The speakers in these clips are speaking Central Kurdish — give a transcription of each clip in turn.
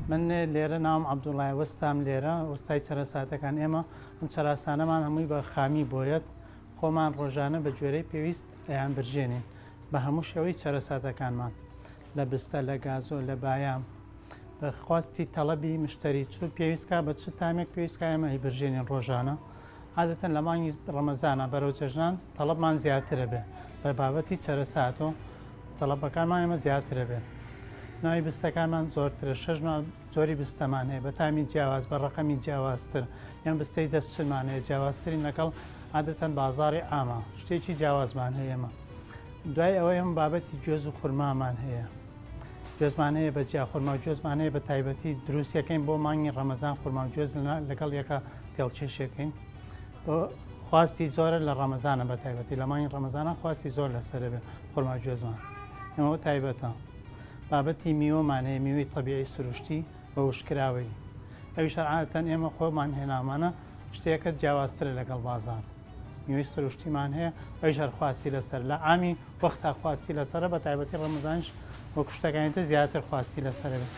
من لێرە ناوم عەبدوڵڵای وەستام لێرە وەستای چەرەساتەکان ئێمە ئەم چەراسانەمان هەمووی بە خامی بۆیەت خۆمان ڕۆژانە بە جۆرەی پێویست ئەیان برژێنین بە هەموو شێوەی چەرەساتەکانمان لە بستە لە گازۆ لە بایام بە خواستی تەڵەبی مشتری چوو پێویستکە بە چ تامێک پێویستکە ئێمە هی برژێنین ڕۆژانە عادەتەن لە مانگی ڕەمەزانە بەرەو جەژنان تەڵەبمان زیاترە بێ بە بابەتی چەرەسات و تەڵەبەکانمان ئێمە زیاترە بێ ناوی بستەکانمان زۆرترە 6 جۆری بستەمان هەیە بە تامی جیاواز بە ڕقەمی جیاوازتر یان بستەی دەستچنمان هەیە جیاوازترین لەگەڵ عادەتەن بازاڕی ئاما شتێکی جیاوازمان هەیە ئێمە دوای ئەوەی ئەم بابەتی گوێز و خورمامان هەیە گوێزمان هەیە بە جیا خورما و گوێزمان هەیە بە تایبەتی دروستیەکەین بۆ مانگی ڕەمەزان خورما و گوێز لەگەڵ یەکە تێڵکێشەکەین خواستی زۆرە لە ڕەمەزانە بە تایبەتی لە مانگی ڕەمەزانە خواستی زۆر لەسەرە بێ خورما و گوێزمان ئەمە تایبەتە بابەتی میوەمان هەیە میوەی تەبیعی سروشتی بە وشکراوەی ئەوی شەرعادەتەن ئێمە خۆمان هێنامانە شتێکە جیاوازترە لەگەڵ بازار میوەی سروشتیمان هەیە ئەویش هەر خواستی لەسەر لە ئامی وەختا خواستی لەسەرە بە تایبەتی ڕەمەزانش وەکو شتەکانیتە زیاتر خواستی لەسەرە بێت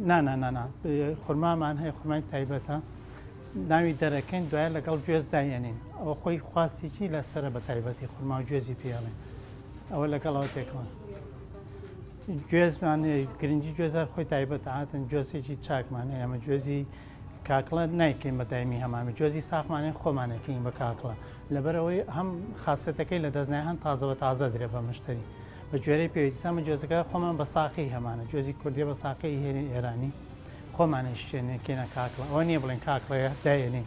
نا خورمامان هەیە خورمای تایبەتە ناوی دەرەکەین دوایە لەگەڵ گوێز داێنین ئەوە خۆی خواستیی لەسرە بە تایبەتی خورما و گوێزی پێڵێن ئەوە لەگەڵەوە تێکەوە گوێزمان گرنگی گوێزار خۆی تایبەت هاتن گوێزێکی چاکمان هەیە ئەمە گوێزی کاکڵە نایکەین بە دایمی هەمامی گوێزی ساقمانێ خۆمانەکەین بە کاکڵە لەبەرەوەی هەم خاصەتەکەی لە دەستنای هەم تازەوە تازە درێ بە مشتری بە گوێرەی پێویستامە گوێزەکە خۆمان بە ساقی هەمانە گوێزی کوردیە بە ساقی هێنی ئێرانی خۆمانە شتێنێکێنە کاکڵە ئەوە نییە بڵێن کاکڵەیە داێنێ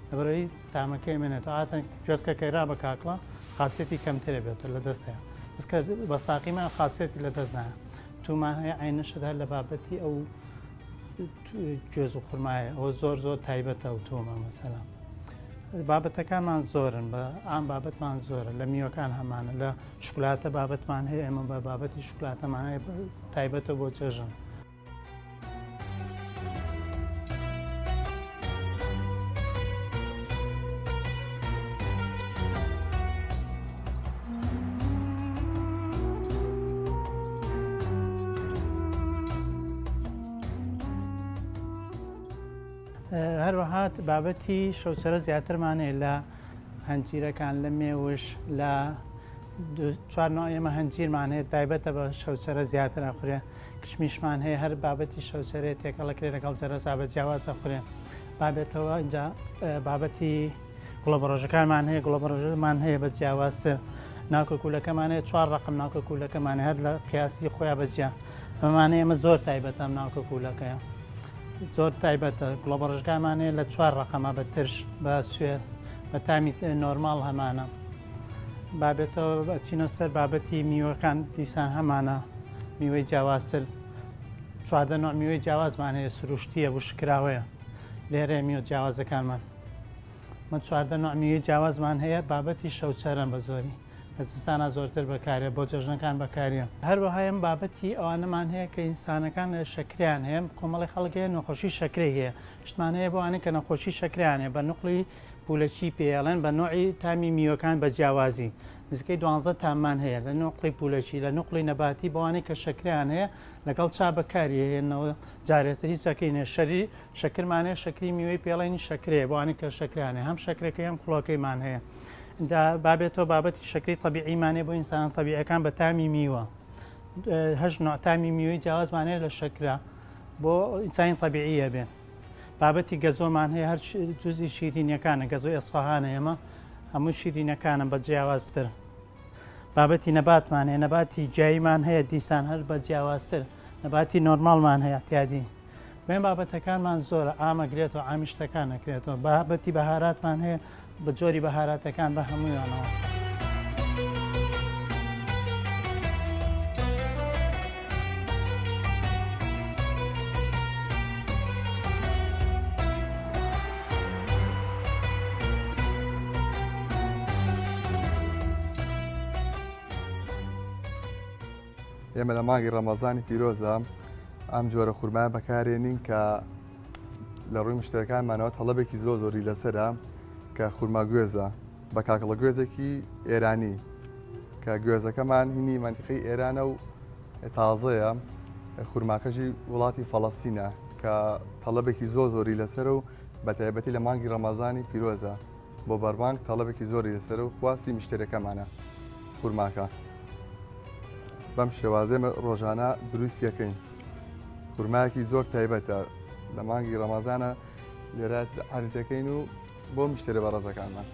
لەبەرەوەی تامەکەی منێتەوە ئاتەن گوێزکە کەیرا بە کاکڵە خاصێتی کەمترە بێتە لە دەستەیە بەسکە بە ساقیمان خاصێتی لە دەست نایە تومان هەیە عینەشت هەر لە بابەتی ئەو گوێز و خورمایە ئەوە زۆر تایبەتە و تۆمە مەسەلا بابەتەکانمان زۆرن بە ئام بابەتمان زۆرە لە میوەکان هەمانە لە شکلاتە بابەتمان هەیە ئێمە بە بابەتی شکلاتەمان هەیە تایبەتە بۆ جێژن هەروەها بابەتی شەوچەرە زیاترمانەیە لە هەنجیرەکان لە مێوش لە چوارنەوە ئێمە هەنجیرمان هەیە تایبەتە بە شەوچەرە زیاتر ئەخورێ کشمیشمان هەیە هەر بابەتی شەوچەرێ تێکەڵەکرێ لەگەڵ جەرەسا بە جیاوازە خوێ بابێتەوە اینجا بابەتی گوڵەبڕۆژەکانمان هەیە گوڵەبڕۆژەمان هەیە بە جیاوازتر ناوکەکوولەکەمان هەیە 4 ڕقم ناوکەکوولەکەمان هەر لە قیاسی خۆیان بەجیا بەمانەیە ئێمە زۆر تایبەتە ئەم ناوکەکوولەکەیە زۆر تایبەتە گوڵەبڕۆژەکانمانەیە لە 4 ڕقەمە بە ترش بە سوێر بە تامی نۆرماڵ هەمانە بابێتەوە بچینە سەر بابەتی میوەکان دیسان هەمانە میوەی جیاوازتر 14 نوع میوەی جیاوازمان هەیە سروشتیە وشکراوەیە لێرە میوە جیاوازەکانمان من 14 نوع میوەی جیاوازمان هەیە بابەتی شەوچەرن بە زۆری لە جستانە زۆرتر بەکارێ بۆ جەژنەکان بەکاریە هەروەهایم بابەتی ئەوانەمان هەیە کە ئینسانەکان شەکریان هەیە کۆمەڵی خەڵک هەیە نەخۆشی شەکرەی هەیە شتمان هەیە بۆوانەیە کە نەخۆشی شەکریان هەیە بە نوقلی پولەکی پێڵێن بە نوعی تامی میوەکان بە جیاوازی نزیکەی 12 تاممان هەیە لە نوقلی پولەکی لە نوقلی نەباتی بەوانەی کە شەکریان هەیە لەگەڵ چا بەکاری هێنەوە جارێتتر هیچ چاکەینێ شەری شەکرمانەیە شەکری میوەی پێڵێنی شەکرێ بۆوانەی کە شەکرانێ هەم شەکرەکەی هەم خڵۆکەیمان هەیە بابێتەوە بابەتی شەکری تەبیعیمانێ بۆ ئینسان تەبیعەکان بە تامی میوە 8 نوع تامی میوەی جیاوازمانەیە لە شەکرا بۆ ئینسانی تەبیعیە بێ بابەتی گەزۆمان هەیە هەر جوزی شیرینیەکانە گەزۆی ئەسفەهانە ئێمە هەموو شیرینەکانە بە جیاوازتر بابەتی نەباتمان هەیە نەباتی جاییمان هەیە دیسان هەر بە جیاوازتر نەباتی نۆرماڵمان هەیە احتیادی بێن بابەتەکانمان زۆرە ئامەگرێتەوە ئامیشتەکان نەکرێتەوە بابەتی بەهاراتمان هەیە بە جۆری بەهاراتەکان بە هەموویانەوە ئێمە لە مانگی ڕەمەزانی پیرۆزە ئەم جۆرە خورمایە بەکارێنین کە لە ڕووی مشتەکانمانەوە تەڵەبێکی زۆری لەسرە کە خورما گوێزە بە کاکڵە گوێزێکی ئێرانی کە گوێزەکەمان هینی منتیقی ئێرانە و تازەیە خورماکەژی وڵاتی فەڵەستینە کە تەڵەبێکی زۆری لەسەر و بە تایبەتی لە مانگی ڕەمەزانی پیرۆزە بۆ بەربانگ تەڵەبێکی زۆری لەسەر و خواستی مشتێرەکەمانە خورماکە بەم شێوازێمە ڕۆژانە دروستیەکەین خورمایەکی زۆر تایبەتە لە مانگی ڕەمەزانە لێرە عەرزەکەین و بۆ مشتێرە بەڕێزەکانمان